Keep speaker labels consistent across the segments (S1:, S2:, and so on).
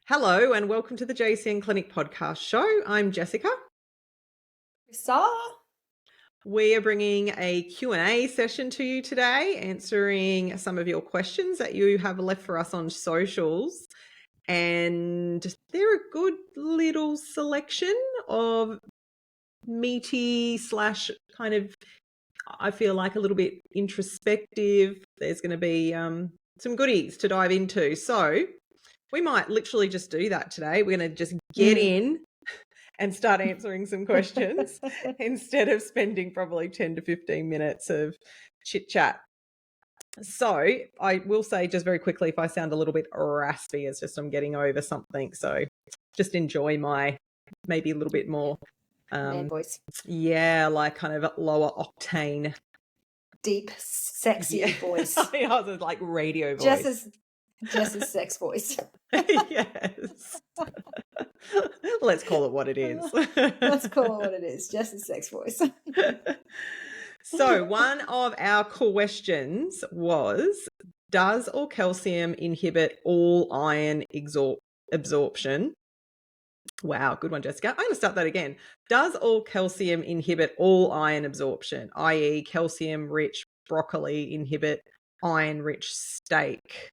S1: Hello and welcome to the JCN Clinic podcast show. I'm Jessica.
S2: Carissa.
S1: We are bringing a Q&A session to you today, answering some of your questions that you have left for us on socials. And they're a good little selection of meaty / kind of, I feel like a little bit introspective. There's going to be some goodies to dive into. So we might literally just do that today. We're going to just get in and start answering some questions instead of spending probably 10 to 15 minutes of chit chat. So I will say just very quickly, if I sound a little bit raspy, it's just I'm getting over something. So just enjoy my maybe a little bit more
S2: Man voice.
S1: Yeah, like kind of lower octane.
S2: Deep, sexy voice.
S1: I was like radio voice.
S2: Jess's sex voice.
S1: Yes. Let's call it what it is.
S2: Let's call it what it is. Jess's sex voice.
S1: So one of our questions was, does all calcium inhibit all iron absorption? Wow, good one, Jessica. I'm going to start that again. Does all calcium inhibit all iron absorption, i.e. calcium-rich broccoli inhibit iron-rich steak?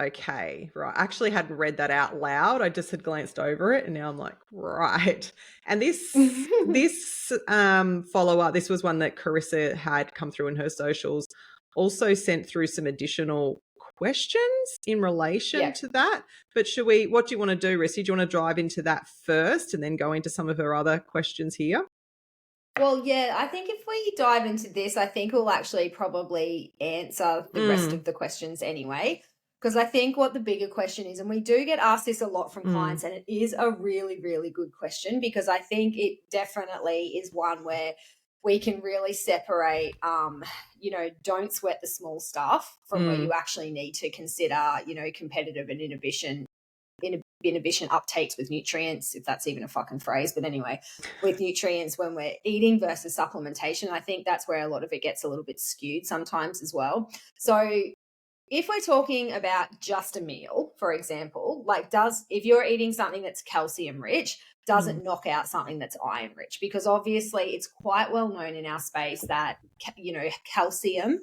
S1: Okay, right. I actually hadn't read that out loud. I just had glanced over it and now I'm like, right. And this follow-up, this was one that Carissa had come through in her socials, also sent through some additional questions in relation to that. But what do you want to do, Rissy? Do you want to dive into that first and then go into some of her other questions here?
S2: Well, yeah, I think if we dive into this, I think we'll actually probably answer the rest of the questions anyway. Because I think what the bigger question is, and we do get asked this a lot from clients, and it is a really, really good question, because I think it definitely is one where we can really separate, don't sweat the small stuff from where you actually need to consider, competitive and inhibition uptakes with nutrients, if that's even a fucking phrase. But anyway, with nutrients when we're eating versus supplementation, I think that's where a lot of it gets a little bit skewed sometimes as well. So if we're talking about just a meal, for example, if you're eating something that's calcium rich, does it knock out something that's iron rich? Because obviously it's quite well known in our space that, calcium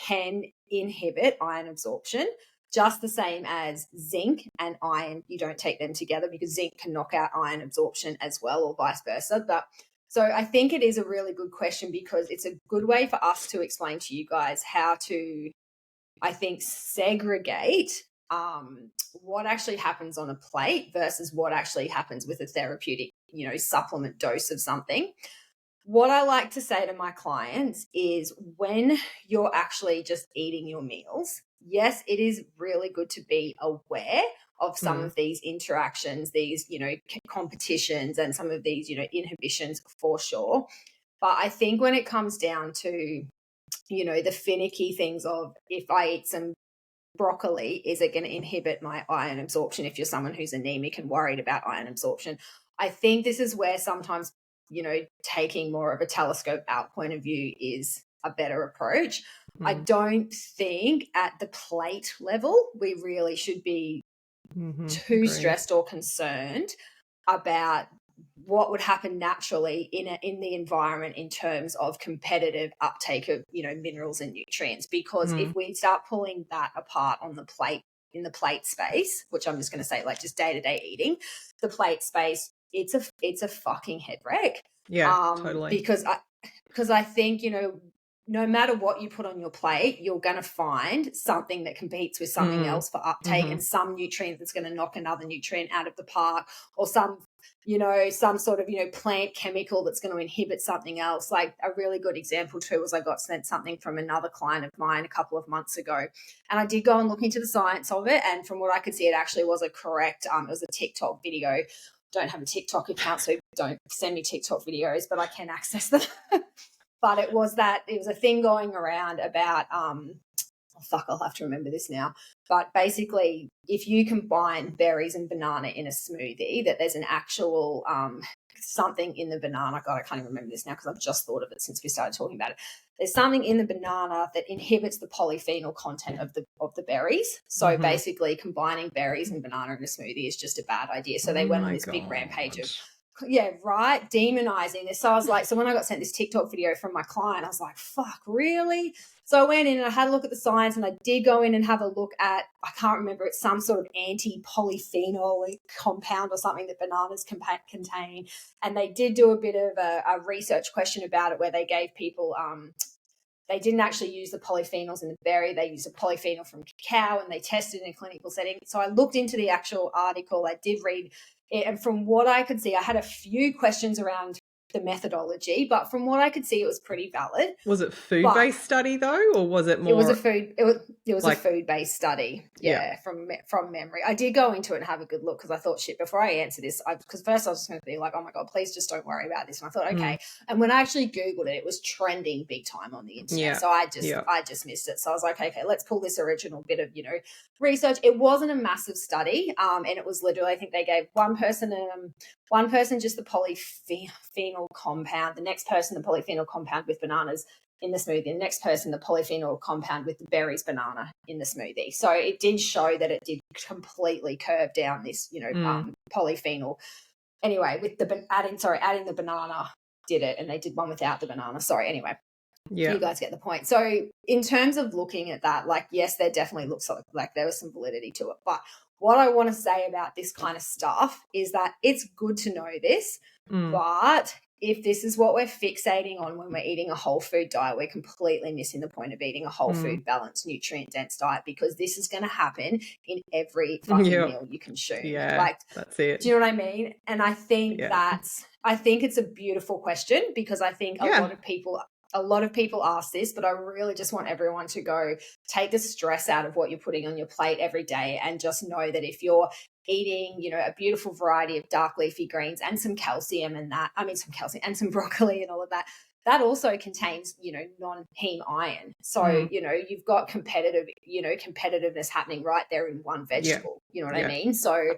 S2: can inhibit iron absorption, just the same as zinc and iron. You don't take them together because zinc can knock out iron absorption as well, or vice versa. So I think it is a really good question, because it's a good way for us to explain to you guys how to, I think, segregate what actually happens on a plate versus what actually happens with a therapeutic, supplement dose of something. What I like to say to my clients is, when you're actually just eating your meals, yes, it is really good to be aware of some of these interactions, these, competitions, and some of these, inhibitions for sure. But I think when it comes down to, the finicky things of, if I eat some broccoli, is it going to inhibit my iron absorption if you're someone who's anemic and worried about iron absorption? I think this is where sometimes, taking more of a telescope out point of view is a better approach. I don't think at the plate level we really should be too stressed or concerned about what would happen naturally in the environment in terms of competitive uptake of, minerals and nutrients. Because if we start pulling that apart on the plate, in the plate space, which I'm just going to say, like, just day-to-day eating, the plate space, it's a fucking head wreck.
S1: Yeah, totally.
S2: Because I think, no matter what you put on your plate, you're going to find something that competes with something else for uptake, and some nutrient that's going to knock another nutrient out of the park, or some sort of, plant chemical that's going to inhibit something else. Like, a really good example too was I got sent something from another client of mine a couple of months ago, and I did go and look into the science of it. And from what I could see, it actually was a correct, it was a TikTok video. Don't have a TikTok account, so don't send me TikTok videos, but I can access them. But it was a thing going around about, I'll have to remember this now. But basically, if you combine berries and banana in a smoothie, that there's an actual something in the banana. God, I can't even remember this now because I've just thought of it since we started talking about it. There's something in the banana that inhibits the polyphenol content of the berries. So basically combining berries and banana in a smoothie is just a bad idea. So they went on this big rampage of, demonizing this. So I was like, so when I got sent this TikTok video from my client, I was like, fuck, really? So I went in and I had a look at the science, and I did go in and have a look at, I can't remember, it's some sort of anti-polyphenol compound or something that bananas contain. And they did do a bit of a research question about it where they gave people, they didn't actually use the polyphenols in the berry. They used a polyphenol from cacao, and they tested in a clinical setting. So I looked into the actual article. I did read it, and from what I could see, I had a few questions around the methodology, but from what I could see, it was pretty valid.
S1: Was it food-based study though, or was it more?
S2: It was a food-based study. Yeah, from memory. I did go into it and have a good look because I thought, shit, before I answer this, because first I was just going to be like, oh my God, please just don't worry about this. And I thought, okay. And when I actually Googled it, it was trending big time on the internet. Yeah. So I just missed it. So I was like, okay, let's pull this original bit of, research. It wasn't a massive study. And it was literally, I think they gave one person just the polyphenol compound, the next person the polyphenol compound with bananas in the smoothie, the next person the polyphenol compound with the berries banana in the smoothie. So it did show that it did completely curve down this, polyphenol. Anyway, with adding the banana did it, and they did one without the banana. Sorry, anyway. Yeah. You guys get the point. So in terms of looking at that, like, yes, there definitely looks like there was some validity to it. But what I want to say about this kind of stuff is that it's good to know this, but if this is what we're fixating on when we're eating a whole food diet, we're completely missing the point of eating a whole food balanced, nutrient dense diet, because this is going to happen in every fucking meal you consume.
S1: Yeah, like, that's it.
S2: Do you know what I mean? And I think I think it's a beautiful question, because I think a lot of people ask this, but I really just want everyone to go take the stress out of what you're putting on your plate every day, and just know that if you're eating, a beautiful variety of dark leafy greens and some calcium and some broccoli and all of that, that also contains, non-heme iron. So, you've got competitiveness happening right there in one vegetable. You know what I mean? So,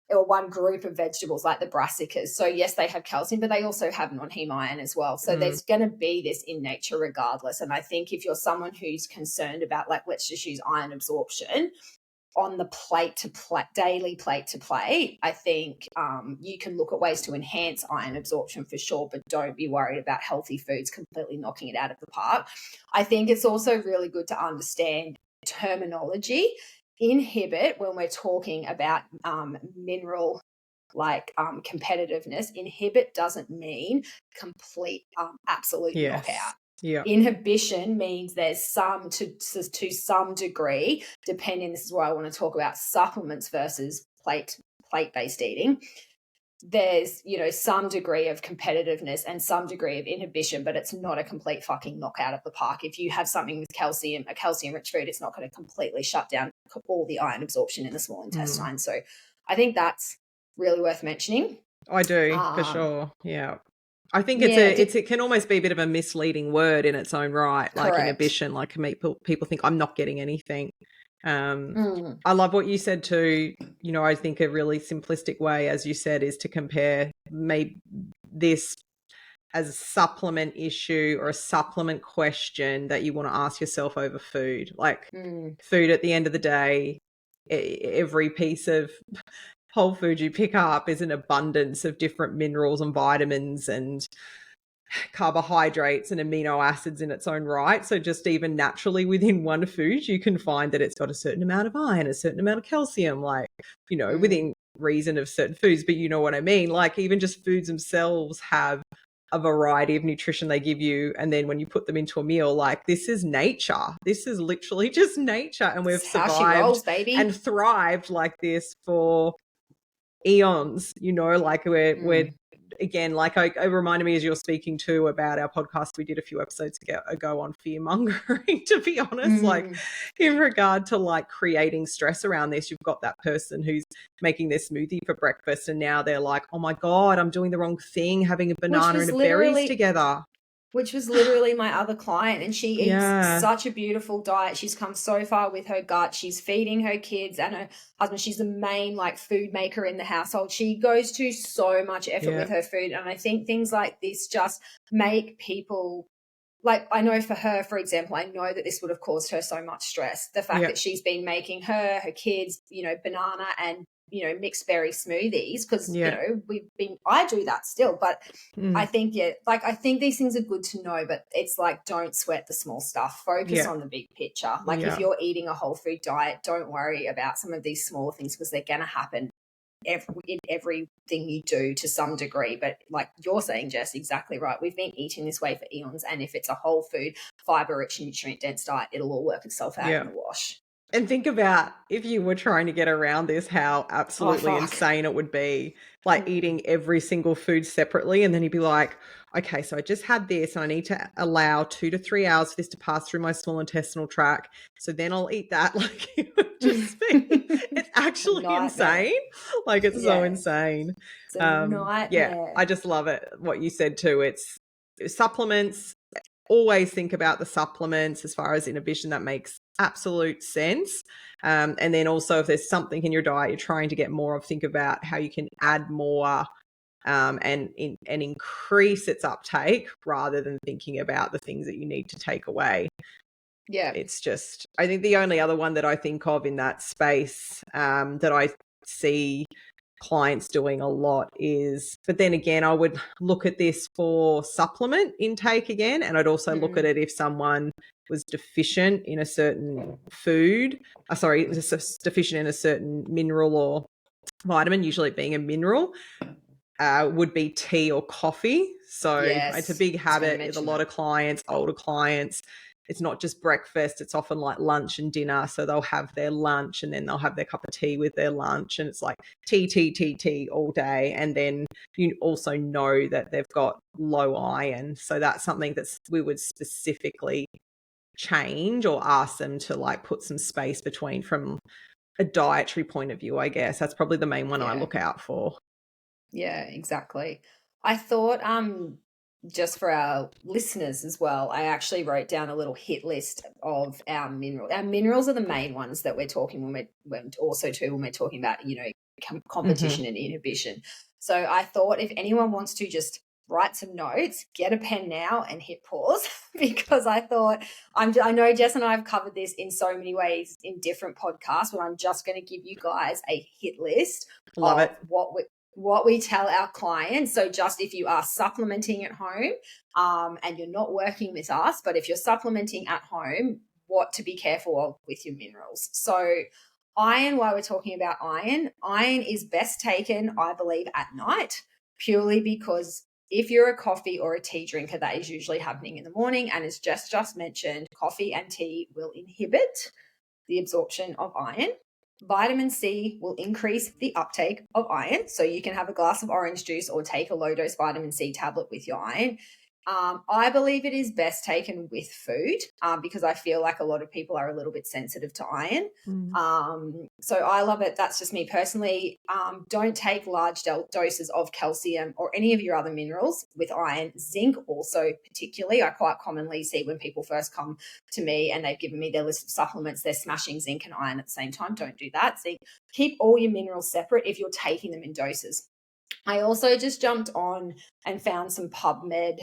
S2: or one group of vegetables like the brassicas. So yes, they have calcium, but they also have non-heme iron as well. So there's going to be this in nature regardless. And I think if you're someone who's concerned about, like, let's just use iron absorption on the daily plate to plate, I think you can look at ways to enhance iron absorption for sure, but don't be worried about healthy foods completely knocking it out of the park. I think it's also really good to understand terminology. Inhibit, when we're talking about mineral competitiveness, inhibit doesn't mean complete absolute knockout. Yeah. Inhibition means there's some to some degree, depending, this is where I want to talk about supplements versus plate-based eating. There's, some degree of competitiveness and some degree of inhibition, but it's not a complete fucking knockout of the park. If you have something with calcium, a calcium-rich food, it's not going to completely shut down all the iron absorption in the small intestine. So I think that's really worth mentioning.
S1: I do, for sure. Yeah. I think it can almost be a bit of a misleading word in its own right, like inhibition, like people think I'm not getting anything. I love what you said too. I think a really simplistic way, as you said, is to compare maybe this as a supplement issue or a supplement question that you want to ask yourself over food. Like food, at the end of the day, every piece of whole food you pick up is an abundance of different minerals and vitamins and carbohydrates and amino acids in its own right. So just even naturally within one food, you can find that it's got a certain amount of iron, a certain amount of calcium, within reason of certain foods. But you know what I mean? Like, even just foods themselves have a variety of nutrition they give you. And then when you put them into a meal, like, this is nature. This is literally just nature. And we've survived and thrived like this for eons, we're again, like, it reminded me as you're speaking too about our podcast we did a few episodes ago on fear mongering, to be honest, like in regard to like creating stress around this. You've got that person who's making their smoothie for breakfast and now they're like, oh my God, I'm doing the wrong thing, having a banana and a berries together.
S2: which was literally my other client. And she eats
S1: Yeah.
S2: such a beautiful diet. She's come so far with her gut. She's feeding her kids and her husband. She's the main like food maker in the household. She goes to so much effort with her food. And I think things like this just make people, like, I know for her, for example, I know that this would have caused her so much stress. The fact that she's been making her kids, banana and, mixed berry smoothies, because, I do that still, but I think, I think these things are good to know, but it's like, don't sweat the small stuff. Focus on the big picture. Like if you're eating a whole food diet, don't worry about some of these smaller things, because they're going to happen in everything you do to some degree. But like you're saying, Jess, exactly right. We've been eating this way for eons, and if it's a whole food, fiber rich, nutrient dense diet, it'll all work itself out in the wash.
S1: And think about if you were trying to get around this, how absolutely insane it would be, like eating every single food separately. And then you'd be like, okay, so I just had this and I need to allow 2 to 3 hours for this to pass through my small intestinal tract. So then I'll eat that. Like it would just be, it's actually insane. Like it's so insane.
S2: It's a nightmare.
S1: I just love it. What you said too. It's supplements. Always think about the supplements as far as inhibition. That makes absolute sense. And then also if there's something in your diet you're trying to get more of, think about how you can add more and increase its uptake rather than thinking about the things that you need to take away.
S2: Yeah.
S1: It's just, I think the only other one that I think of in that space that I see clients doing a lot is, but then again, I would look at this for supplement intake again, and I'd also look at it if someone was deficient in a certain food, was deficient in a certain mineral or vitamin, usually being a mineral, would be tea or coffee. So it's a big habit with a lot of clients, older clients. It's not just breakfast, it's often like lunch and dinner. So they'll have their lunch and then they'll have their cup of tea with their lunch, and it's like tea all day. And then you also know that they've got low iron. So that's something that we would specifically change or ask them to like put some space between from a dietary point of view, I guess. That's probably the main one I look out for.
S2: Yeah, exactly. I thought just for our listeners as well, I actually wrote down a little hit list of our minerals. Our minerals are the main ones that we're talking when we're talking about, competition and inhibition. So I thought if anyone wants to just write some notes, get a pen now and hit pause, because I thought, I know Jess and I have covered this in so many ways in different podcasts, but I'm just going to give you guys a hit list of what we tell our clients. So just if you are supplementing at home and you're not working with us, but if you're supplementing at home, what to be careful of with your minerals. So iron, while we're talking about iron is best taken, I believe, at night, purely because if you're a coffee or a tea drinker, that is usually happening in the morning. And as Jess just mentioned, coffee and tea will inhibit the absorption of iron. Vitamin C will increase the uptake of iron. So you can have a glass of orange juice or take a low dose vitamin C tablet with your iron. I believe it is best taken with food because I feel like a lot of people are a little bit sensitive to iron. So I love it. That's just me personally. Don't take large doses of calcium or any of your other minerals with iron. Zinc also particularly. I quite commonly see when people first come to me and they've given me their list of supplements, they're smashing zinc and iron at the same time. Don't do that. So keep all your minerals separate if you're taking them in doses. I also just jumped on and found some PubMed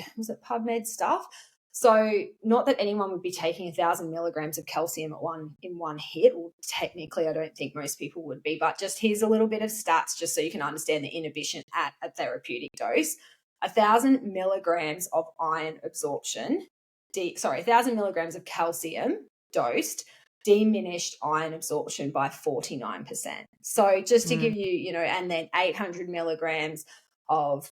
S2: stuff. So not that anyone would be taking 1,000 milligrams of calcium in one hit, or technically I don't think most people would be, but just here's a little bit of stats just so you can understand the inhibition at a therapeutic dose. 1,000 milligrams of iron absorption, 1,000 milligrams of calcium dosed diminished iron absorption by 49%. So just to give you, and then 800 milligrams of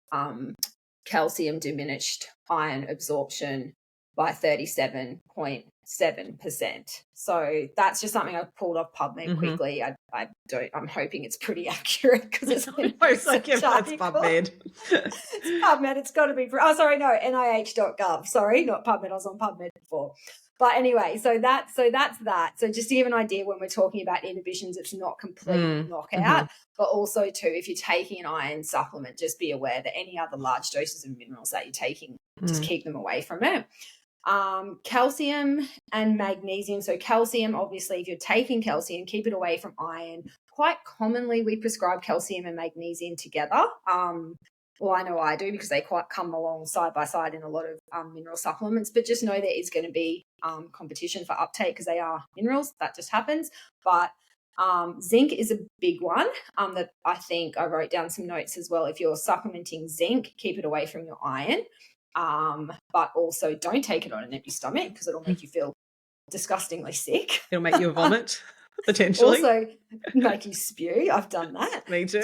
S2: calcium diminished iron absorption by 37.7%. So that's just something I pulled off PubMed quickly. I'm hoping it's pretty accurate because it's
S1: that's PubMed.
S2: It's PubMed. It's got to be. NIH.gov. Sorry, not PubMed. I was on PubMed before. But anyway, so that's that. So just to give an idea, when we're talking about inhibitions, it's not complete knockout, but also too, if you're taking an iron supplement, just be aware that any other large doses of minerals that you're taking just keep them away from it. Calcium and magnesium. So calcium, obviously, if you're taking calcium, keep it away from iron. Quite commonly, we prescribe calcium and magnesium together. Well, I know I do because they quite come along side by side in a lot of mineral supplements, but just know there is going to be competition for uptake because they are minerals. That just happens. But zinc is a big one that I think I wrote down some notes as well. If you're supplementing zinc, keep it away from your iron. But also don't take it on an empty stomach because it'll make you feel disgustingly sick.
S1: It'll make you vomit, potentially.
S2: Also make you spew. I've done that.
S1: Me too.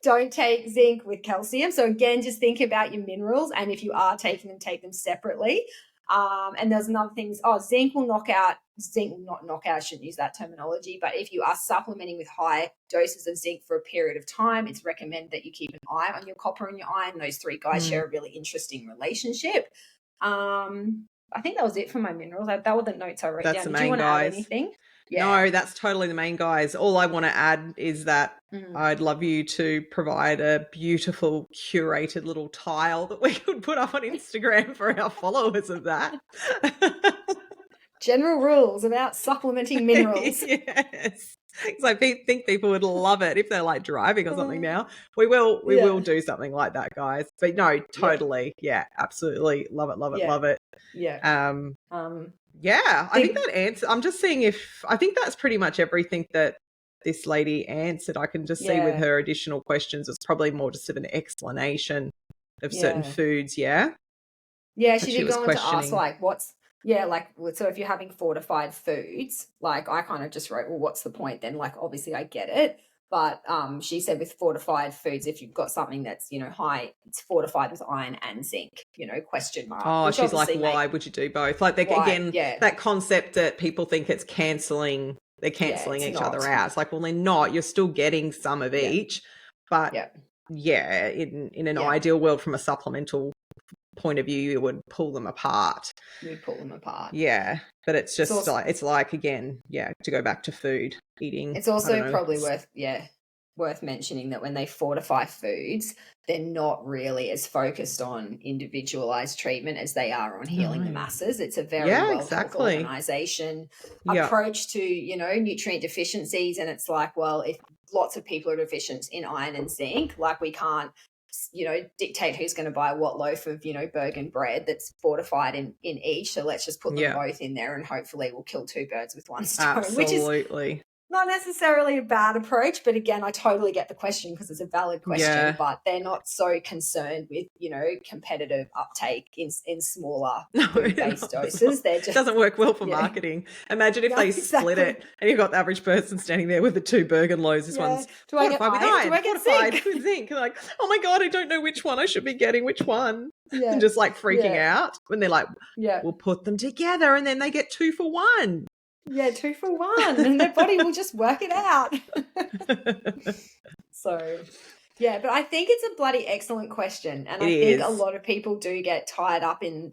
S2: Don't take zinc with calcium. So again, just think about your minerals, and if you are taking them, take them separately. And there's another thing. Zinc will not knock out, I shouldn't use that terminology, but if you are supplementing with high doses of zinc for a period of time, it's recommended that you keep an eye on your copper and your iron. Those three guys share a really interesting relationship. I think that was it for my minerals. That were the notes I wrote down. Did you want to add anything? Yeah.
S1: No, that's totally the main guys. All I want to add is that I'd love you to provide a beautiful curated little tile that we could put up on Instagram for our followers of that.
S2: General rules about supplementing minerals.
S1: Yes. Because I think people would love it if they're like driving or something now. We will do something like that, guys. But no, totally. Yeah, absolutely. Love it.
S2: Yeah.
S1: Yeah, I think that answer. I'm just seeing I think that's pretty much everything that this lady answered. I can just see with her additional questions, it's probably more just of an explanation of certain foods. Yeah.
S2: Yeah, she did go on to ask so if you're having fortified foods, like I kind of just wrote, well, what's the point then? Like, obviously I get it. But she said with fortified foods, if you've got something that's, high, it's fortified with iron and zinc, question mark.
S1: Oh, she's like, why would you do both? Like, that concept that people think it's cancelling, they're cancelling each other out. It's like, well, they're not. You're still getting some of each. But, in an ideal world from a supplemental point of view, you would pull them apart. Yeah, but it's just it's like again, to go back to food, eating.
S2: It's also probably worth mentioning that when they fortify foods, they're not really as focused on individualized treatment as they are on healing the masses. It's a very health organization approach to, nutrient deficiencies. And it's like, well, if lots of people are deficient in iron and zinc, like we can't, dictate who's going to buy what loaf of, Bergen bread that's fortified in each. So let's just put them both in there and hopefully we'll kill two birds with one stone.
S1: Absolutely.
S2: Which is not necessarily a bad approach, but again, I totally get the question because it's a valid question, but they're not so concerned with, competitive uptake in smaller food-based doses. They're just,
S1: it doesn't work well for marketing. Imagine if they split it and you've got the average person standing there with the two Bergen loaves. This one's fortified with iron, fortified with zinc. Like, oh my God, I don't know which one I should be getting, which one. And just like freaking out when they're like, we'll put them together and then they get 2 for 1.
S2: Yeah, 2 for 1, and their body will just work it out. So, but I think it's a bloody excellent question, and I think a lot of people do get tied up in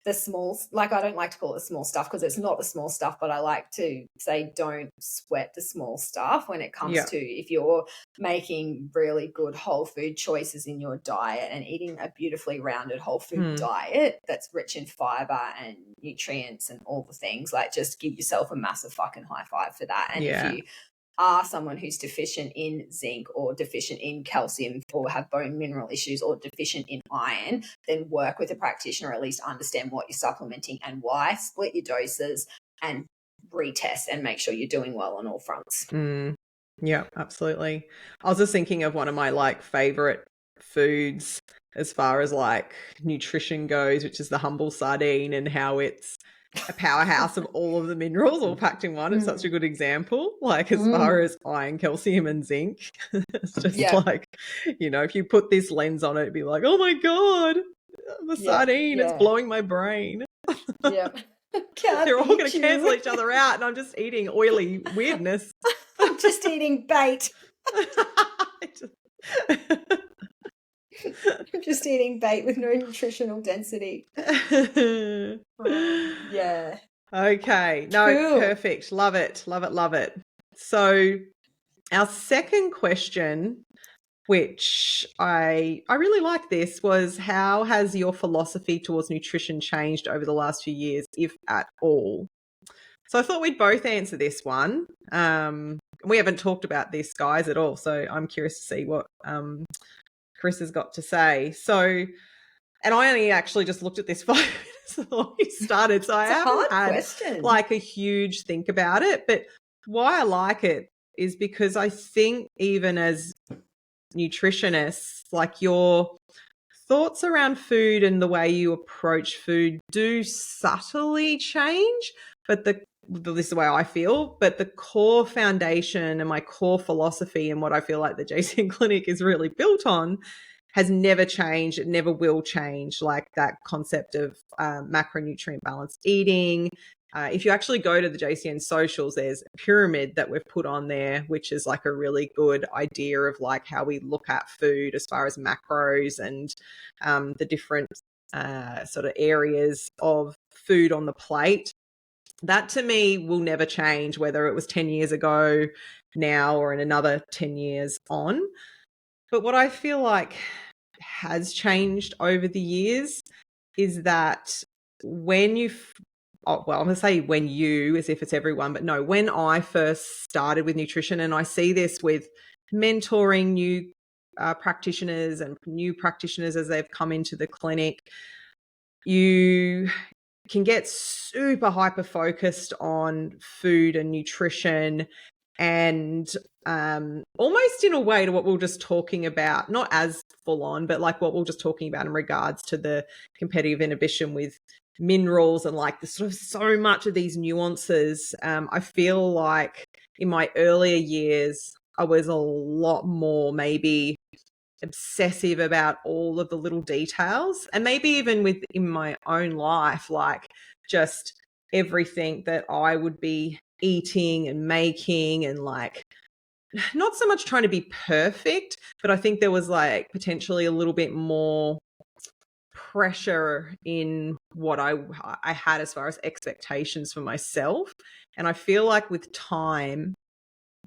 S2: the small, like I don't like to call it the small stuff because it's not the small stuff, but I like to say don't sweat the small stuff when it comes to if you're making really good whole food choices in your diet and eating a beautifully rounded whole food diet that's rich in fiber and nutrients and all the things, like just give yourself a massive fucking high five for that. And if you are someone who's deficient in zinc or deficient in calcium or have bone mineral issues or deficient in iron, then work with a practitioner, or at least understand what you're supplementing and why, split your doses and retest and make sure you're doing well on all fronts.
S1: Yeah, absolutely. I was just thinking of one of my favorite foods as far as nutrition goes, which is the humble sardine, and how it's a powerhouse of all of the minerals all packed in one. It's such a good example, as far as iron, calcium and zinc. It's just if you put this lens on it, it'd be like, oh my God, the sardine, it's blowing my brain. They're all going to cancel each other out and I'm just eating oily weirdness.
S2: I'm just eating bait. I'm just eating bait with no nutritional density. Okay.
S1: No, cool. Perfect. Love it. So our second question which I really like. This was, how has your philosophy towards nutrition changed over the last few years, if at all? So I thought we'd both answer this one. We haven't talked about this, guys, at all, so I'm curious to see what Carissa's got to say. So, and I only actually just looked at this 5 minutes before we started, so I haven't had
S2: question.
S1: like a huge think about it. But why I like it is because I think even as nutritionists, like, your thoughts around food and the way you approach food do subtly change, but this is the way I feel, but the core foundation and my core philosophy and what I feel like the JCN Clinic is really built on has never changed. It never will change. Like that concept of macronutrient balanced eating. If you actually go to the JCN socials, there's a pyramid that we've put on there, which is like a really good idea of like how we look at food as far as macros and the different sort of areas of food on the plate. That to me will never change, whether it was 10 years ago, now, or in another 10 years on. But what I feel like has changed over the years is that when I'm going to say when you, as if it's everyone, but no, when I first started with nutrition, and I see this with mentoring new practitioners and new practitioners as they've come into the clinic, you can get super hyper focused on food and nutrition, and almost in a way to what we were just talking about, not as full on, but like what we were just talking about in regards to the competitive inhibition with minerals and like the sort of so much of these nuances. I feel like in my earlier years, I was a lot more maybe obsessive about all of the little details, and maybe even within my own life, like just everything that I would be eating and making, and like not so much trying to be perfect, but I think there was like potentially a little bit more pressure in what I had as far as expectations for myself. And I feel like with time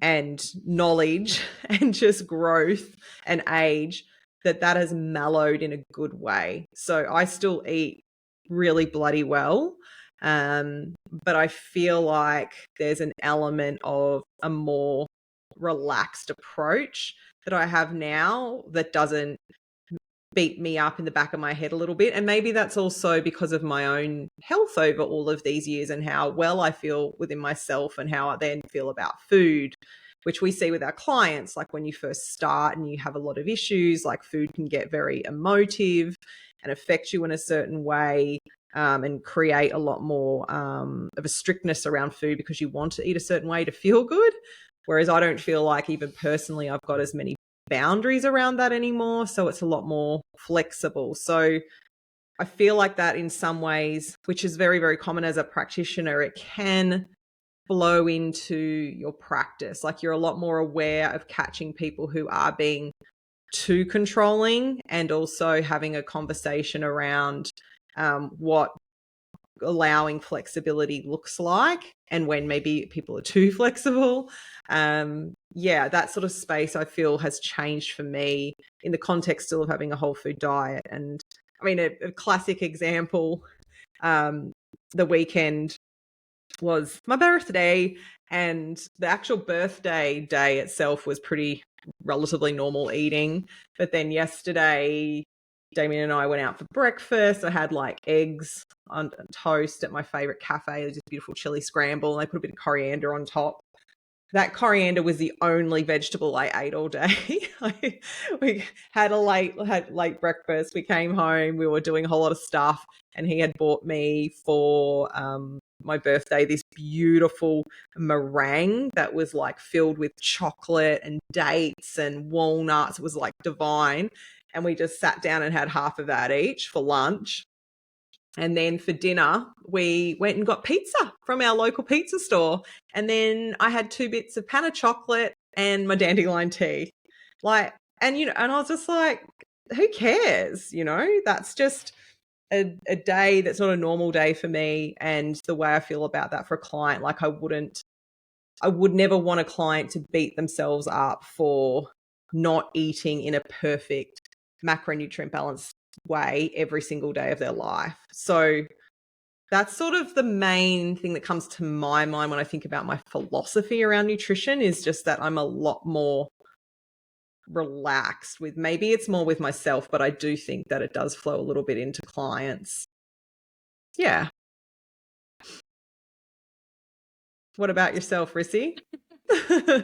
S1: and knowledge and just growth and age, that has mellowed in a good way. So I still eat really bloody well, but I feel like there's an element of a more relaxed approach that I have now that doesn't beat me up in the back of my head a little bit. And maybe that's also because of my own health over all of these years and how well I feel within myself and how I then feel about food, which we see with our clients. Like when you first start and you have a lot of issues, like food can get very emotive and affect you in a certain way, and create a lot more of a strictness around food because you want to eat a certain way to feel good. Whereas I don't feel like even personally I've got as many boundaries around that anymore. So it's a lot more flexible. So I feel like that in some ways, which is very, very common as a practitioner, it can flow into your practice. Like you're a lot more aware of catching people who are being too controlling, and also having a conversation around what allowing flexibility looks like, and when maybe people are too flexible. That sort of space I feel has changed for me in the context still of having a whole food diet. And I mean, a classic example, the weekend was my birthday, and the actual birthday day itself was pretty relatively normal eating. But then yesterday, Damien and I went out for breakfast. I had like eggs on toast at my favorite cafe. It was just a beautiful chili scramble, and I put a bit of coriander on top. That coriander was the only vegetable I ate all day. We had late breakfast. We came home. We were doing a whole lot of stuff, and he had bought me for my birthday this beautiful meringue that was like filled with chocolate and dates and walnuts. It was like divine. And we just sat down and had half of that each for lunch. And then for dinner, we went and got pizza from our local pizza store. And then I had 2 bits of panna chocolate and my dandelion tea. And I was just like, who cares? That's just a day that's not a normal day for me. And the way I feel about that for a client, like I would never want a client to beat themselves up for not eating in a perfect macronutrient balanced way every single day of their life. So that's sort of the main thing that comes to my mind when I think about my philosophy around nutrition, is just that I'm a lot more relaxed with, maybe it's more with myself, but I do think that it does flow a little bit into clients. Yeah. What about yourself, Rissy?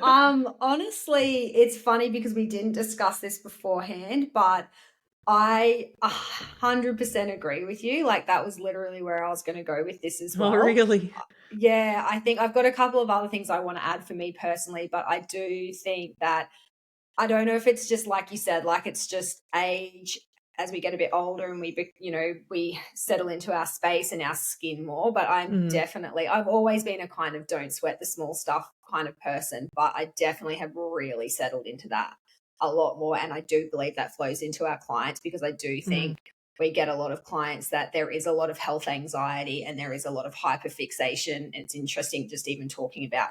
S2: Honestly, it's funny because we didn't discuss this beforehand, but I 100% agree with you. Like, that was literally where I was going to go with this as well.
S1: Oh, really?
S2: Yeah, I think I've got a couple of other things I want to add for me personally, but I do think that, I don't know if it's just like you said, like it's just age as we get a bit older and we settle into our space and our skin more. But I've always been a kind of don't sweat the small stuff kind of person, but I definitely have really settled into that a lot more. And I do believe that flows into our clients, because I do think we get a lot of clients that there is a lot of health anxiety and there is a lot of hyperfixation. It's interesting just even talking about,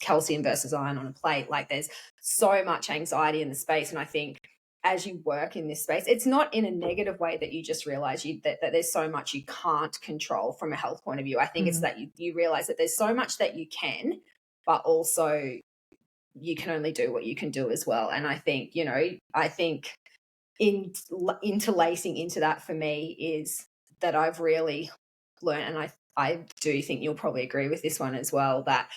S2: calcium versus iron on a plate. Like, there's so much anxiety in the space. And I think as you work in this space, it's not in a negative way that you just realize that there's so much you can't control from a health point of view. I think it's that you realize that there's so much that you can, but also you can only do what you can do as well. And I think, interlacing into that for me is that I've really learned, and I do think you'll probably agree with this one as well, that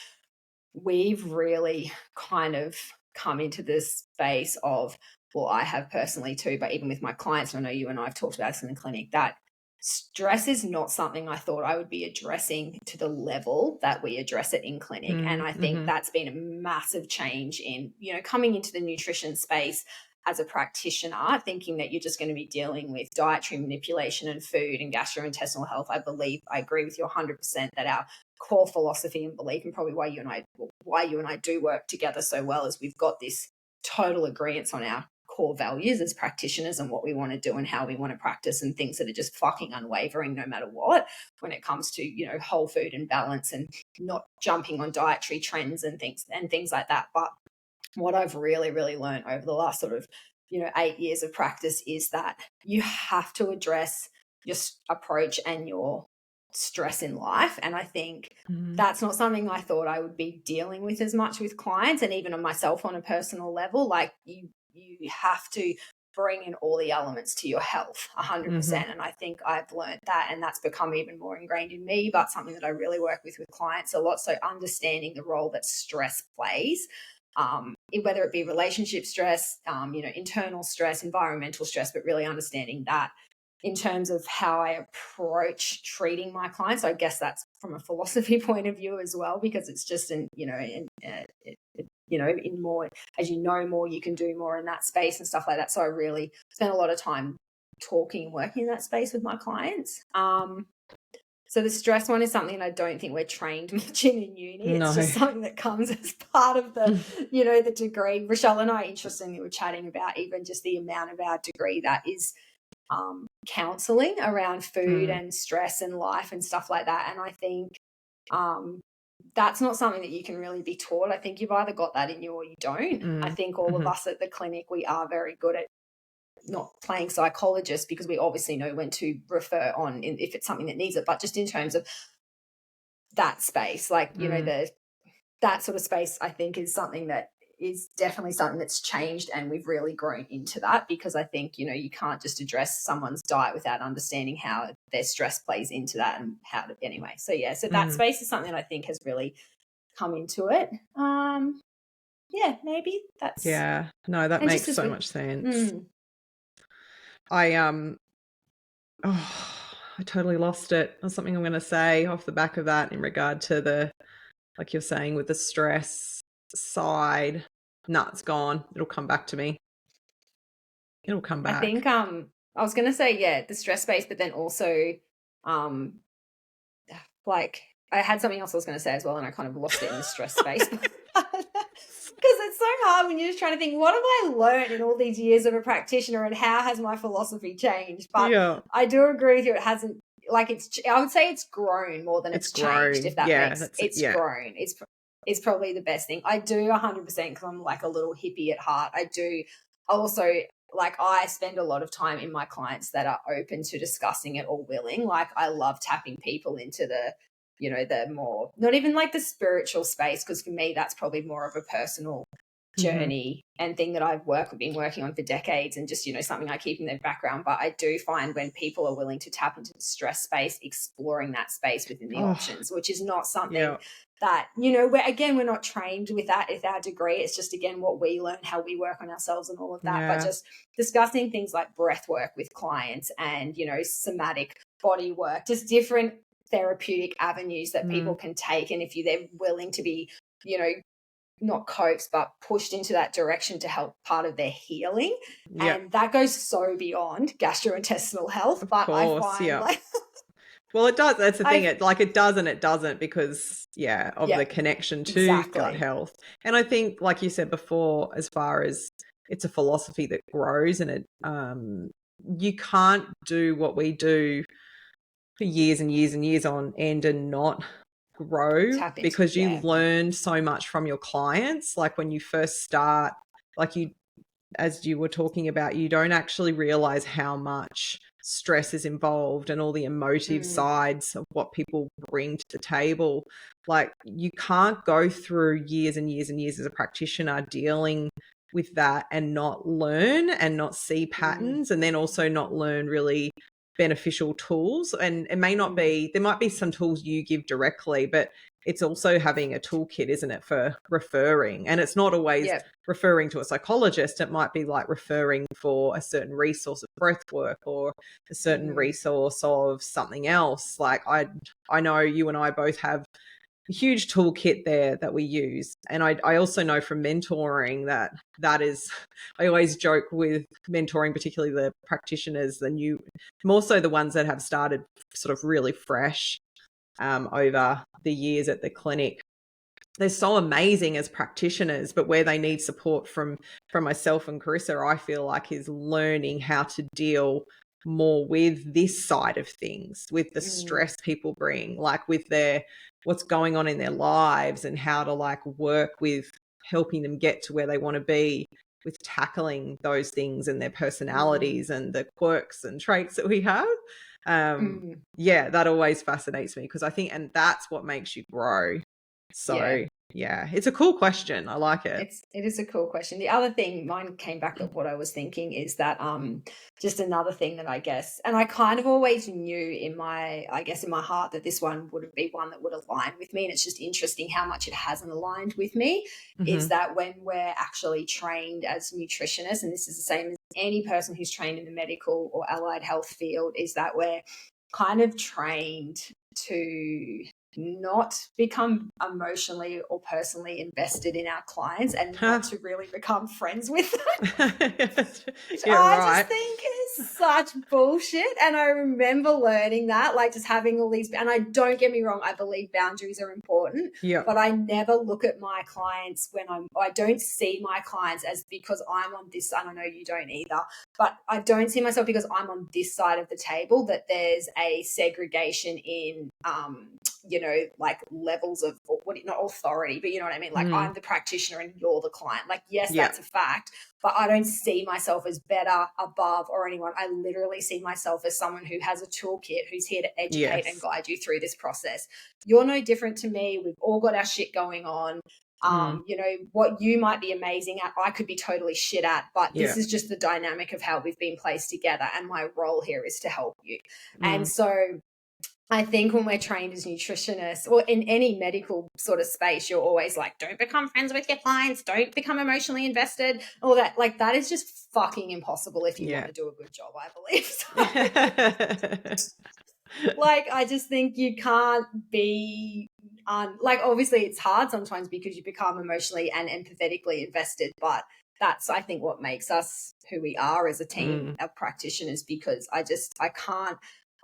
S2: we've really kind of come into this space of, well, I have personally too, but even with my clients, and I know you and I have talked about this in the clinic, that stress is not something I thought I would be addressing to the level that we address it in clinic. And I think that's been a massive change in, coming into the nutrition space as a practitioner, thinking that you're just going to be dealing with dietary manipulation and food and gastrointestinal health. I agree with you 100% that our core philosophy and belief, and probably why you and I do work together so well, is we've got this total agreement on our core values as practitioners and what we want to do and how we want to practice, and things that are just fucking unwavering no matter what, when it comes to, whole food and balance and not jumping on dietary trends and things like that. But what I've really, really learned over the last sort of, 8 years of practice is that you have to address your approach and your stress in life. And I think that's not something I thought I would be dealing with as much with clients, and even on myself on a personal level. Like, you have to bring in all the elements to your health 100%. And I think I've learned that, and that's become even more ingrained in me, but something that I really work with clients a lot. So understanding the role that stress plays, whether it be relationship stress, internal stress, environmental stress, but really understanding that in terms of how I approach treating my clients. So I guess that's from a philosophy point of view as well, because it's just in more, as more, you can do more in that space and stuff like that. So I really spend a lot of time talking and working in that space with my clients. So the stress one is something I don't think we're trained much in uni. It's just something that comes as part of the, the degree. Rochelle and I, interestingly, were chatting about even just the amount of our degree that is counseling around food and stress and life and stuff like that. And I think that's not something that you can really be taught. I think you've either got that in you or you don't. I think all of us at the clinic, we are very good at not playing psychologists, because we obviously know when to refer on if it's something that needs it. But just in terms of that space, like, that sort of space, I think is something that is definitely something that's changed, and we've really grown into that, because I think, you can't just address someone's diet without understanding how their stress plays into that and how to, anyway. So yeah, so that space is something that I think has really come into it. Yeah, maybe that's.
S1: Yeah, no, that makes so much sense. I totally lost it. There's something I'm going to say off the back of that in regard to the, like you're saying, with the stress side. No, it's gone. It'll come back to me. It'll come back.
S2: I think I was going to say, yeah, the stress space, but then also like I had something else I was going to say as well, and I kind of lost it in the stress space. Because it's so hard when you're just trying to think, what have I learned in all these years of a practitioner, and how has my philosophy changed? But I do agree with you. It hasn't, like, I would say it's grown more than it's changed, if that makes sense. It's grown. is probably the best thing. I do 100% because I'm like a little hippie at heart. I do also, like, I spend a lot of time in my clients that are open to discussing it or willing. Like, I love tapping people into the, you know, the more, not even like the spiritual space, because for me, that's probably more of a personal journey and thing that I've been working on for decades, and just, you know, something I keep in their background. But I do find when people are willing to tap into the stress space, exploring that space within the options, which is not something that, you know, we're not trained with that with our degree. It's just, again, what we learn, how we work on ourselves and all of that. But just discussing things like breath work with clients and, you know, somatic body work, just different therapeutic avenues that people can take. And if they're willing to be, you know, not coaxed but pushed into that direction to help part of their healing. And that goes so beyond gastrointestinal health. But I find like
S1: well, it does. That's the thing. It does and it doesn't, because of the connection to gut health. And I think, like you said before, as far as it's a philosophy that grows, and it you can't do what we do for years and years and years on end and not grow, because you learn so much from your clients. Like when you first start, like as you were talking about, you don't actually realize how much stress is involved and all the emotive sides of what people bring to the table. Like, you can't go through years and years and years as a practitioner dealing with that and not learn and not see patterns, and then also not learn really beneficial tools. And it may not be, there might be some tools you give directly, but it's also having a toolkit, isn't it, for referring. And it's not always referring to a psychologist. It might be like referring for a certain resource of breath work or a certain resource of something else. Like I know you and I both have a huge toolkit there that we use. And I also know from mentoring that is, I always joke with mentoring, particularly the practitioners, more so the ones that have started sort of really fresh over the years at the clinic. They're so amazing as practitioners, but where they need support from myself and Carissa, I feel like, is learning how to deal more with this side of things, with the stress people bring, like with what's going on in their lives, and how to like work with helping them get to where they want to be, with tackling those things and their personalities and the quirks and traits that we have. That always fascinates me, because I think, and that's what makes you grow. So it's a cool question. I like it.
S2: It is a cool question. The other thing, mine came back of what I was thinking, is that just another thing that I guess, and I kind of always knew in my heart that this one would be one that would align with me, and it's just interesting how much it hasn't aligned with me, is that when we're actually trained as nutritionists, and this is the same as any person who's trained in the medical or allied health field, is that we're kind of trained to not become emotionally or personally invested in our clients, and not to really become friends with them. Which I just think is such bullshit. And I remember learning that, like, just having all these, and I don't get me wrong, I believe boundaries are important, but I never look at my clients I don't see my clients as, because I'm on this, I don't know, you don't either, but I don't see myself because I'm on this side of the table, that there's a segregation in, you know, like levels of not authority, but you know what I mean? Like I'm the practitioner and you're the client. Like, yes, that's a fact, but I don't see myself as better, above, or anyone. I literally see myself as someone who has a toolkit, who's here to educate and guide you through this process. You're no different to me. We've all got our shit going on. You know, what you might be amazing at, I could be totally shit at, but this is just the dynamic of how we've been placed together, and my role here is to help you. And so I think when we're trained as nutritionists, or in any medical sort of space, you're always like, don't become friends with your clients, don't become emotionally invested, all that. Like, that is just fucking impossible if you want to do a good job, I believe. So, like, I just think you can't be like, obviously it's hard sometimes because you become emotionally and empathetically invested, but that's, I think, what makes us who we are as a team of practitioners, because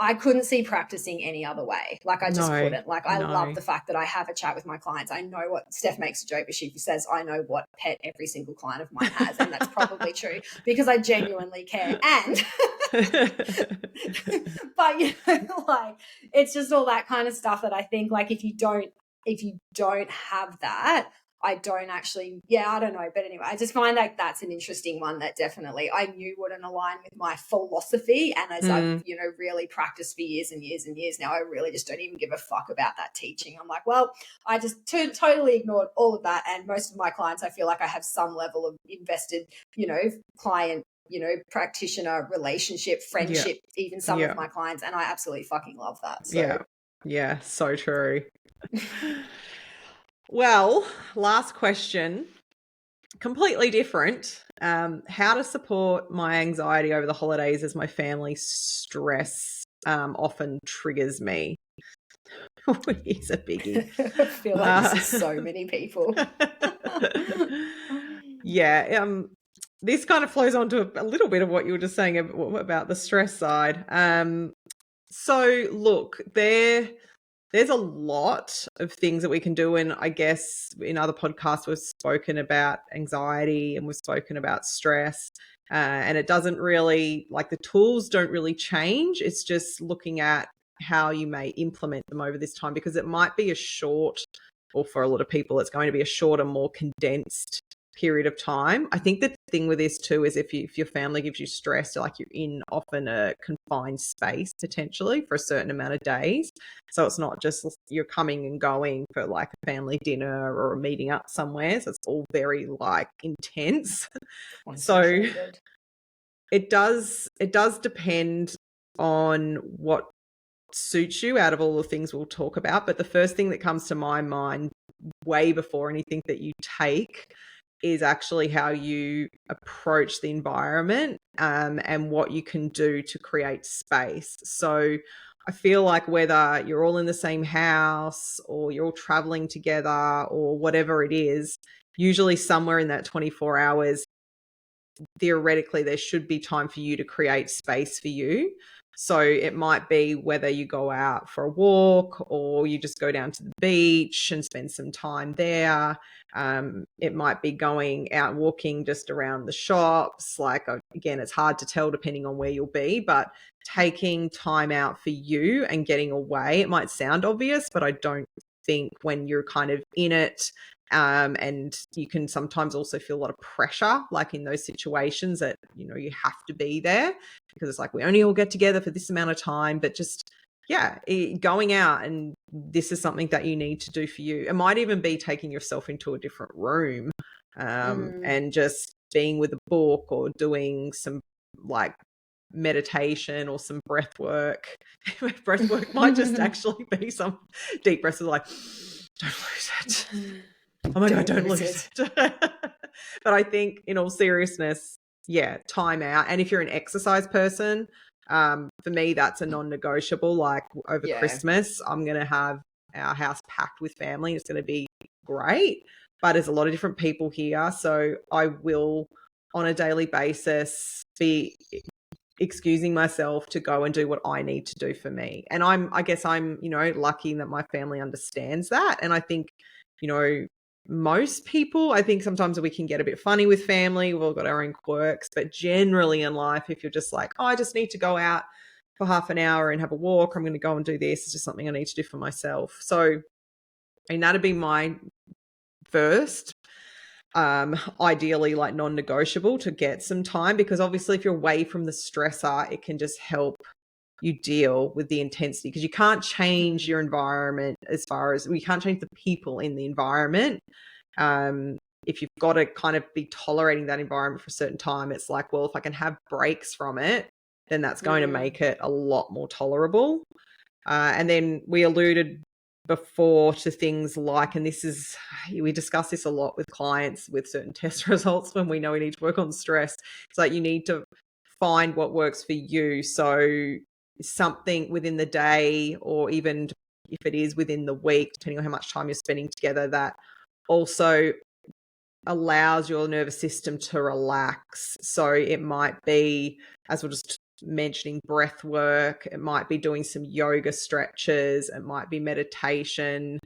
S2: I couldn't see practicing any other way. Like, I just couldn't. Like, I love the fact that I have a chat with my clients. I know what Steph makes a joke, but she says, I know what pet every single client of mine has. And that's probably true, because I genuinely care. And, but, you know, like, it's just all that kind of stuff that I think, like, if you don't if you don't have that, I don't actually, I don't know. But anyway, I just find like that's an interesting one that definitely I knew wouldn't align with my philosophy. And as I've, really practiced for years and years and years now, I really just don't even give a fuck about that teaching. I'm like, well, I just totally ignored all of that. And most of my clients, I feel like I have some level of invested, client, practitioner relationship, friendship, even some of my clients. And I absolutely fucking love that. So.
S1: Yeah, so true. Well, last question, completely different. How to support my anxiety over the holidays as my family stress often triggers me. It's a biggie.
S2: I feel like this is so many people.
S1: This kind of flows on to a little bit of what you were just saying about the stress side. So look, there's a lot of things that we can do. And I guess in other podcasts, we've spoken about anxiety and we've spoken about stress. And it doesn't really, like, the tools don't really change. It's just looking at how you may implement them over this time, because it might be a short, or for a lot of people, it's going to be a shorter, more condensed period of time. I think the thing with this too is if your family gives you stress, like, you're in often a confined space potentially for a certain amount of days. So it's not just you're coming and going for like a family dinner or a meeting up somewhere. So it's all very like intense. So it does depend on what suits you out of all the things we'll talk about. But the first thing that comes to my mind way before anything that you take is actually how you approach the environment, and what you can do to create space. So I feel like whether you're all in the same house or you're all traveling together or whatever it is, usually somewhere in that 24 hours, theoretically, there should be time for you to create space for you. So it might be whether you go out for a walk or you just go down to the beach and spend some time there. It might be going out walking just around the shops. Like, again, it's hard to tell depending on where you'll be, but taking time out for you and getting away. It might sound obvious, but I don't think when you're kind of in it, and you can sometimes also feel a lot of pressure, like in those situations that, you have to be there because it's like, we only all get together for this amount of time. But just, going out, and this is something that you need to do for you. It might even be taking yourself into a different room, and just being with a book or doing some like meditation or some breath work. Breath work might just actually be some deep breaths, like, don't lose it. Oh my God, don't lose it. But I think in all seriousness, time out. And if you're an exercise person, for me, that's a non-negotiable. Like, over Christmas, I'm going to have our house packed with family. It's going to be great. But there's a lot of different people here. So I will, on a daily basis, be excusing myself to go and do what I need to do for me. And I guess I'm, lucky that my family understands that. And I think, most people, I think sometimes we can get a bit funny with family. We've all got our own quirks, but generally in life, if you're just like, I just need to go out for half an hour and have a walk, I'm going to go and do this. It's just something I need to do for myself. So, that'd be my first, ideally like non-negotiable, to get some time, because obviously if you're away from the stressor, it can just help you deal with the intensity, because you can't change your environment as far as we can't change the people in the environment. If you've got to kind of be tolerating that environment for a certain time, it's like, well, if I can have breaks from it, then that's going to make it a lot more tolerable. And then we alluded before to things like, and we discuss this a lot with clients with certain test results when we know we need to work on stress. It's like you need to find what works for you. So something within the day, or even if it is within the week, depending on how much time you're spending together, that also allows your nervous system to relax. So it might be, as we're just mentioning, breath work. It might be doing some yoga stretches. It might be meditation.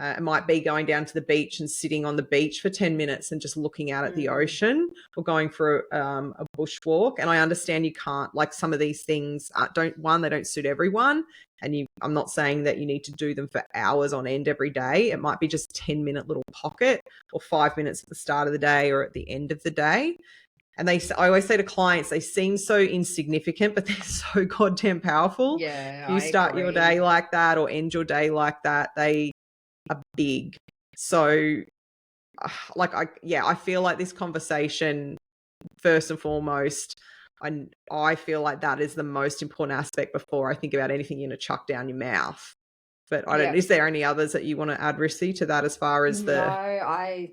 S1: It might be going down to the beach and sitting on the beach for 10 minutes and just looking out at the ocean, or going for a bushwalk. And I understand you can't, like, some of these things they don't suit everyone. And I'm not saying that you need to do them for hours on end every day. It might be just 10-minute little pocket, or 5 minutes at the start of the day or at the end of the day. And I always say to clients, they seem so insignificant, but they're so goddamn powerful.
S2: Yeah,
S1: if you start your day like that or end your day like that, they are big. So I feel like this conversation, first and foremost, I feel like that is the most important aspect before I think about anything you're going to chuck down your mouth. But is there any others that you want to add, Rissy, to that as far as
S2: No, I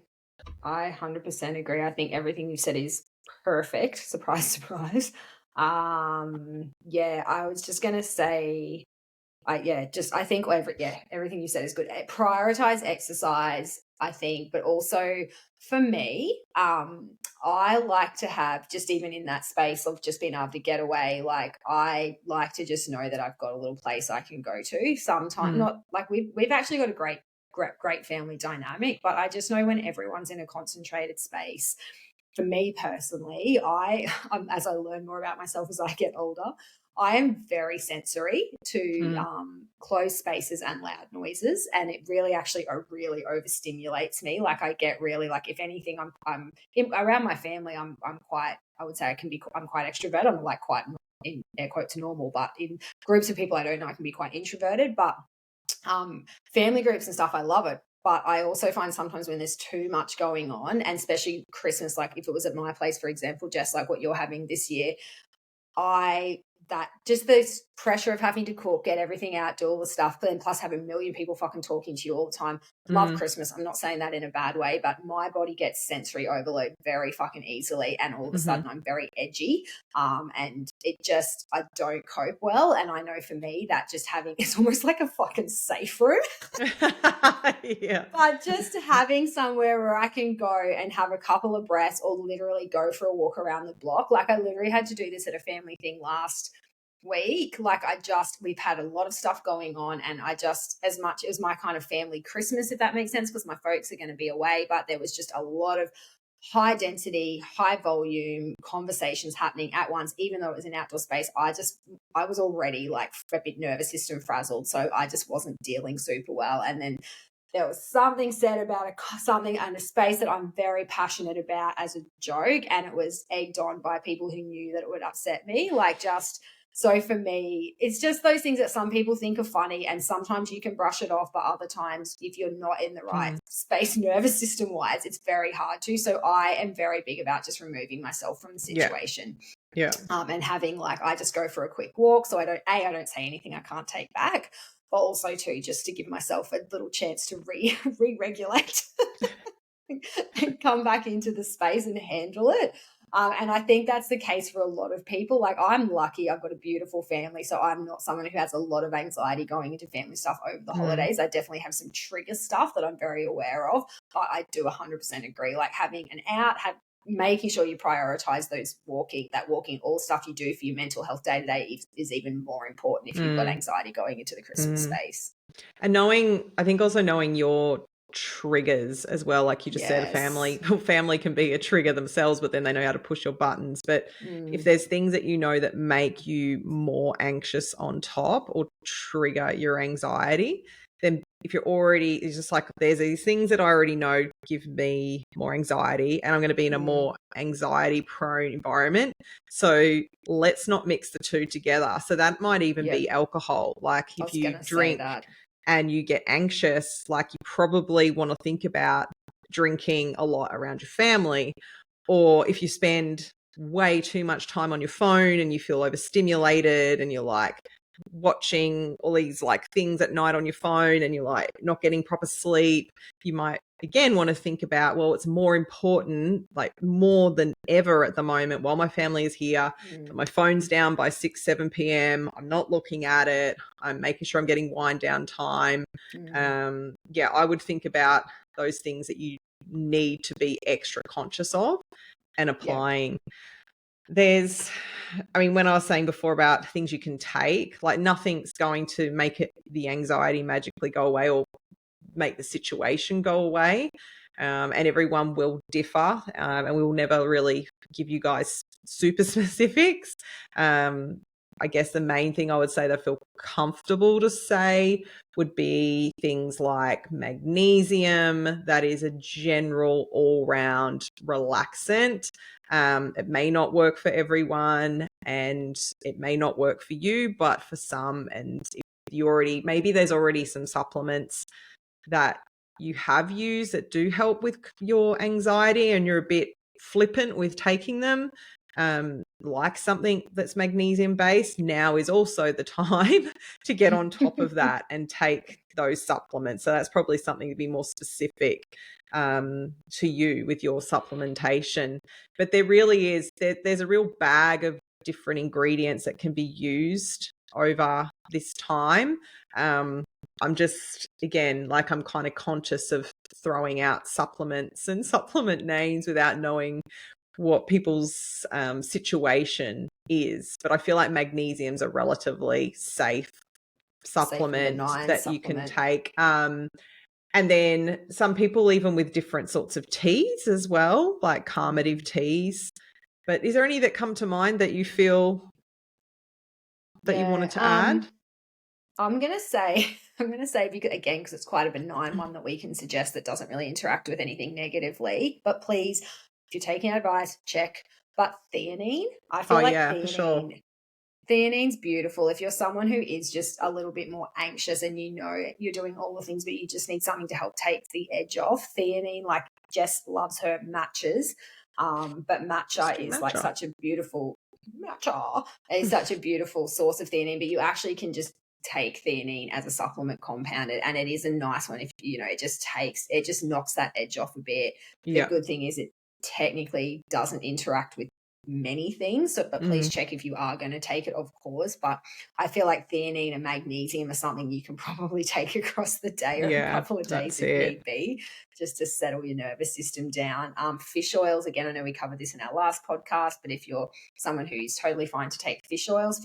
S2: 100% agree. I think everything you said is perfect. Surprise, surprise. I was just gonna say, I think everything you said is good. Prioritize exercise, I think, but also for me, I like to have, just even in that space of just being able to get away, like I like to just know that I've got a little place I can go to. Sometimes not like we've actually got a great family dynamic, but I just know when everyone's in a concentrated space. For me personally, as I learn more about myself as I get older, I am very sensory to closed spaces and loud noises, and it really really overstimulates me. Like I get really, like, if anything, I'm around my family. I'm quite, I would say I'm quite extrovert. I'm like quite, in air quotes, normal, but in groups of people I don't know, I can be quite introverted. But family groups and stuff, I love it. But I also find sometimes when there's too much going on, and especially Christmas, like if it was at my place, for example, just like what you're having this year, that just this pressure of having to cook, get everything out, do all the stuff, but then plus have a million people fucking talking to you all the time. Love Christmas. I'm not saying that in a bad way, but my body gets sensory overload very fucking easily, and all of a sudden I'm very edgy. And it just, I don't cope well. And I know for me that just having, it's almost like a fucking safe room.
S1: Yeah.
S2: But just having somewhere where I can go and have a couple of breaths, or literally go for a walk around the block. Like I literally had to do this at a family thing last week. Like we've had a lot of stuff going on, and I just, as much as my kind of family Christmas, if that makes sense, because my folks are going to be away, but there was just a lot of high density, high volume conversations happening at once. Even though it was an outdoor space, I was already like a bit nervous system frazzled, so I just wasn't dealing super well. And then there was something said about something in a space that I'm very passionate about as a joke, and it was egged on by people who knew that it would upset me. So for me, it's just those things that some people think are funny, and sometimes you can brush it off, but other times, if you're not in the right space nervous system wise, it's very hard to. So I am very big about just removing myself from the situation.
S1: Yeah.
S2: And having, like, I just go for a quick walk, so I don't say anything I can't take back, but also too, just to give myself a little chance to re-regulate and come back into the space and handle it. And I think that's the case for a lot of people. Like, I'm lucky, I've got a beautiful family, so I'm not someone who has a lot of anxiety going into family stuff over the holidays. I definitely have some trigger stuff that I'm very aware of, but I do 100% agree. Like, having an out, making sure you prioritize walking, all stuff you do for your mental health day to day is even more important if you've got anxiety going into the Christmas space.
S1: And I think also knowing your triggers as well, like you just said, family can be a trigger themselves, but then they know how to push your buttons. But if there's things that you know that make you more anxious on top or trigger your anxiety, then if you're already, it's just like, there's these things that I already know give me more anxiety, and I'm going to be in a more anxiety prone environment. So let's not mix the two together. So that might even be alcohol. Like if you drink and you get anxious, like you probably want to think about drinking a lot around your family. Or if you spend way too much time on your phone and you feel overstimulated and you're like watching all these like things at night on your phone and you're like not getting proper sleep, you might again want to think about, well, it's more important, like more than ever at the moment while my family is here, that my phone's down by 6-7 p.m. I'm not looking at it. I'm making sure I'm getting wind down time. I would think about those things that you need to be extra conscious of and applying. When I was saying before about things you can take, like nothing's going to make the anxiety magically go away or make the situation go away. And everyone will differ, and we will never really give you guys super specifics. I guess the main thing I would say that I feel comfortable to say would be things like magnesium. That is a general all-round relaxant. It may not work for everyone, and it may not work for you, but for some, and if you already, maybe there's already some supplements that you have used that do help with your anxiety and you're a bit flippant with taking them, like something that's magnesium based, now is also the time to get on top of that and take those supplements. So that's probably something to be more specific to you with your supplementation. But there really is, there's a real bag of different ingredients that can be used over this time. I'm just, again, like, I'm kind of conscious of throwing out supplements and supplement names without knowing what people's situation is. But I feel like magnesium's a relatively safe supplement that you can take. And then some people, even with different sorts of teas as well, like calmative teas. But is there any that come to mind that you feel that you wanted to add?
S2: I'm going to say, because it's quite a benign one that we can suggest that doesn't really interact with anything negatively. But please, if you're taking advice, check. But theanine, I feel like theanine,
S1: for sure.
S2: Theanine's beautiful. If you're someone who is just a little bit more anxious and you know you're doing all the things, but you just need something to help take the edge off, theanine, like Jess loves her matchas. But matcha is like such a beautiful source of theanine, but you actually can just take theanine as a supplement compounded, and it is a nice one. If you know, it just knocks that edge off a bit. The good thing is it technically doesn't interact with many things, but please check if you are going to take it, of course. But I feel like theanine and magnesium are something you can probably take across the day or a couple of days if need be, just to settle your nervous system down. Fish oils, again, I know we covered this in our last podcast, but if you're someone who's totally fine to take fish oils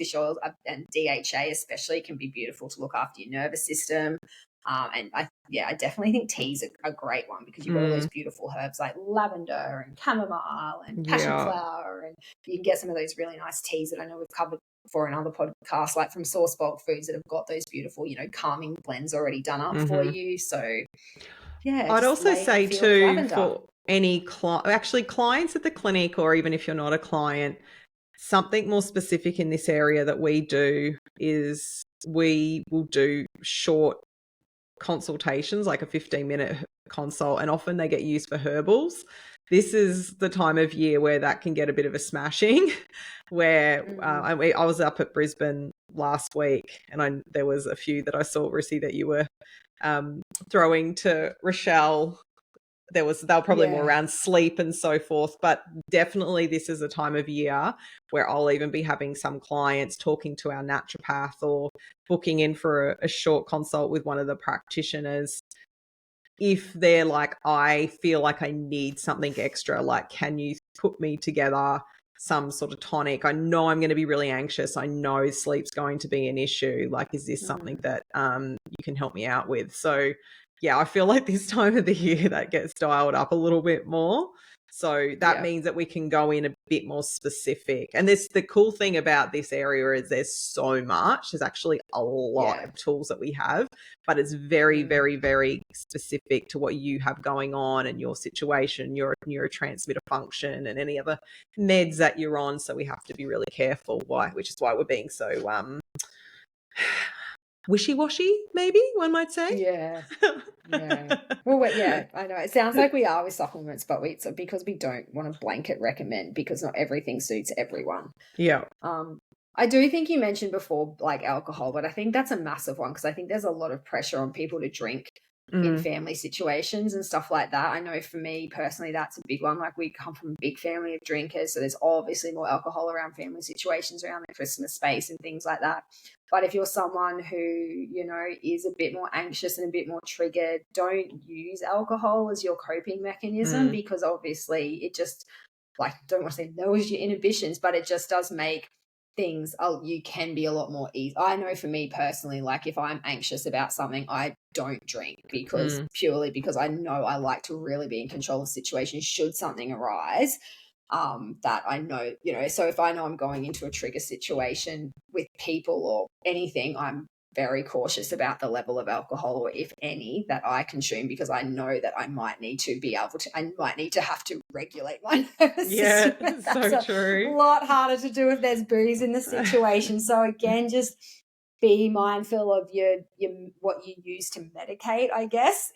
S2: and DHA especially can be beautiful to look after your nervous system. And I definitely think teas are a great one, because you've got all those beautiful herbs like lavender and chamomile and passion flower, and you can get some of those really nice teas that I know we've covered for another podcast, like from Source Bulk Foods, that have got those beautiful, calming blends already done up for you. So
S1: I'd also say too, for any clients at the clinic, or even if you're not a client, something more specific in this area that we do is we will do short consultations, like a 15-minute consult, and often they get used for herbals. This is the time of year where that can get a bit of a smashing, where I was up at Brisbane last week, and there was a few that I saw, Rissy, that you were throwing to Rochelle. They were probably more around sleep and so forth, but definitely this is a time of year where I'll even be having some clients talking to our naturopath or booking in for a short consult with one of the practitioners. If they're like, I feel like I need something extra, like, can you put me together some sort of tonic? I know I'm going to be really anxious. I know sleep's going to be an issue. Like, is this something that you can help me out with? So yeah, I feel like this time of the year that gets dialed up a little bit more. So that means that we can go in a bit more specific. And the cool thing about this area is there's so much. There's actually a lot of tools that we have, but it's very, very, very specific to what you have going on and your situation, your neurotransmitter function, and any other meds that you're on. So we have to be really careful, which is why we're being so wishy-washy, maybe one might say.
S2: Well, I know it sounds like we are with supplements, but it's because we don't want to blanket recommend, because not everything suits everyone. I do think you mentioned before, like, alcohol, but I think that's a massive one, because I think there's a lot of pressure on people to drink in family situations and stuff like that. I know for me personally, that's a big one. Like, we come from a big family of drinkers, so there's obviously more alcohol around family situations, around the Christmas space and things like that. But if you're someone who, is a bit more anxious and a bit more triggered, don't use alcohol as your coping mechanism, because obviously it just, like, don't want to say lowers your inhibitions, but it just does make things, you can be a lot more easy. I know for me personally, like, if I'm anxious about something, I don't drink, because purely because I know I like to really be in control of situations should something arise. That I know, so if I know I'm going into a trigger situation with people or anything, I'm very cautious about the level of alcohol, or if any, that I consume, because I know that I might need to have to regulate my nervous system.
S1: Yeah,
S2: That's
S1: so true.
S2: a lot harder to do if there's booze in the situation. So again, just be mindful of your what you use to medicate, I guess,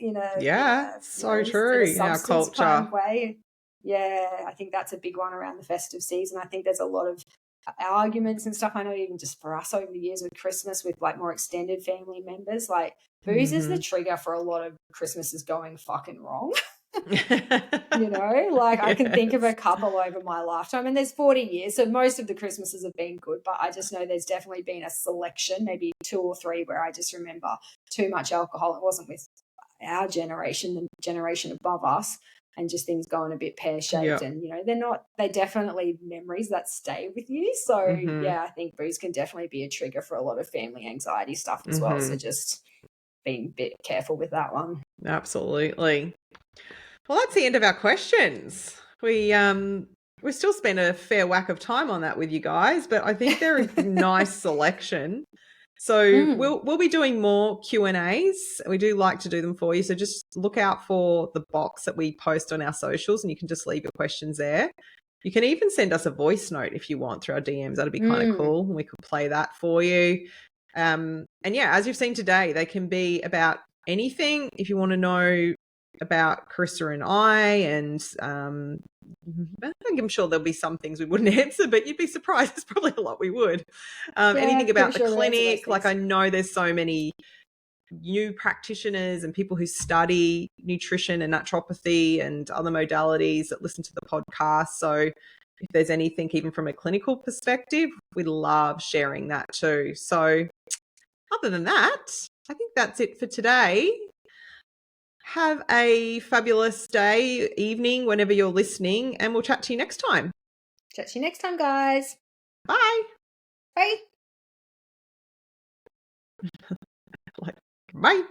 S1: so true
S2: in a
S1: in our
S2: substance kind
S1: culture.
S2: way. Yeah, I think that's a big one around the festive season. I think there's a lot of arguments and stuff. I know even just for us over the years with Christmas, with like more extended family members, like booze is the trigger for a lot of Christmases going fucking wrong. I can think of a couple over my lifetime, and there's 40 years, so most of the Christmases have been good, but I just know there's definitely been a selection, maybe 2 or 3, where I just remember too much alcohol. It wasn't with our generation, the generation above us, and just things going a bit pear-shaped. And they're definitely memories that stay with you. So I think booze can definitely be a trigger for a lot of family anxiety stuff as well, so just being a bit careful with that one.
S1: Absolutely. Well, that's the end of our questions. We still spent a fair whack of time on that with you guys, but I think they're a nice selection. So we'll be doing more Q&As. We do like to do them for you. So just look out for the box that we post on our socials, and you can just leave your questions there. You can even send us a voice note if you want through our DMs. That'd be kind of cool. We could play that for you. And as you've seen today, they can be about anything. If you want to know about Carissa and I, and I'm sure there'll be some things we wouldn't answer, but you'd be surprised. There's probably a lot we would. Anything about the clinic, like I know there's so many new practitioners and people who study nutrition and naturopathy and other modalities that listen to the podcast. So if there's anything even from a clinical perspective, we love sharing that too. So other than that, I think that's it for today. Have a fabulous day, evening, whenever you're listening, and we'll chat to you next time.
S2: Chat to you next time, guys.
S1: Bye.
S2: Bye.
S1: Bye.